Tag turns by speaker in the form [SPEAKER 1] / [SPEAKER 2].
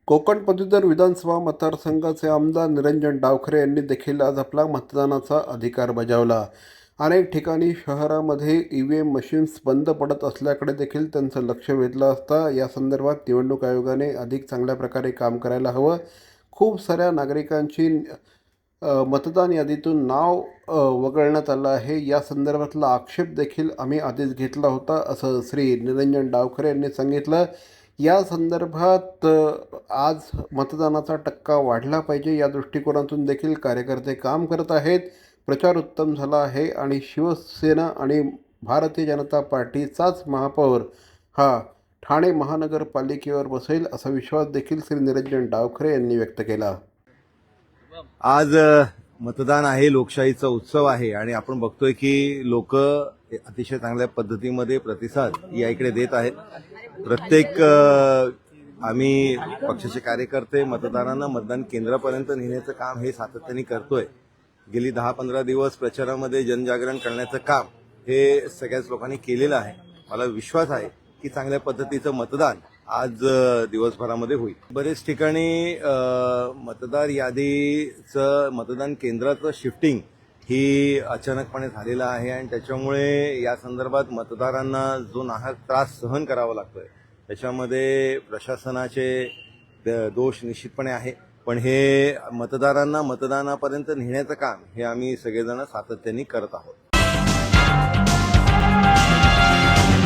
[SPEAKER 1] कोकण पदवीधर विधानसभा मतदारसंघाचे आमदार निरंजन डावखरे यांनी देखील आज आपला मतदानाचा अधिकार बजावला. अनेक ठिकाणी शहरामध्ये ईव्हीएम मशीन्स बंद पडत असल्याकडे देखील त्यांचं लक्ष वेधलं असता या संदर्भात निवडणूक आयोगाने अधिक चांगल्या प्रकारे काम करायला हवं. खूप साऱ्या नागरिकांची मतदान यादीतून नाव वगळण्यात आलं आहे. या संदर्भातला आक्षेप देखील आम्ही आधीच घेतला होता, असं श्री निरंजन डावखरे यांनी सांगितलं. या संदर्भात आज मतदानाचा टक्का वाढला पाहिजे या दृष्टिकोनातून देखील कार्यकर्ते काम करत आहेत. प्रचार उत्तम झाला आहे आणि शिवसेना आणि भारतीय जनता पार्टीचाच महापौर हा ठाणे महानगरपालिकेवर बसेल असा विश्वास देखील श्री निरंजन डावखरे यांनी व्यक्त केला.
[SPEAKER 2] आज मतदान आहे, लोकशाहीचा उत्सव आहे आणि आपण बघतोय की लोक अतिशय चांगल्या पद्धतीमध्ये प्रतिसाद या इकडे देत आहेत. प्रत्येक आम्ही पक्षाचे कार्यकर्ते मतदारांना मतदान केंद्रापर्यंत नेण्याचं काम हे सातत्याने करतोय. गेली 10-15 दिवस प्रचारामध्ये जनजागरण करण्याचं काम हे सगळ्याच लोकांनी केलेलं आहे. मला विश्वास आहे की चांगल्या पद्धतीचं मतदान आज दिवसभरामध्ये होईल. बरेच ठिकाणी मतदार यादीचं मतदान केंद्राचं शिफ्टिंग ही अचानकपणे झालेलं आहे आणि त्याच्यामुळे या संदर्भात मतदारांना जो नाहक त्रास सहन करावा लागतोय त्याच्यामध्ये प्रशासनाचे दोष निश्चितपणे आहे. पण हे मतदारांना मतदानापर्यंत नेण्याचं काम हे आम्ही सगळेजण सातत्याने करत आहोत.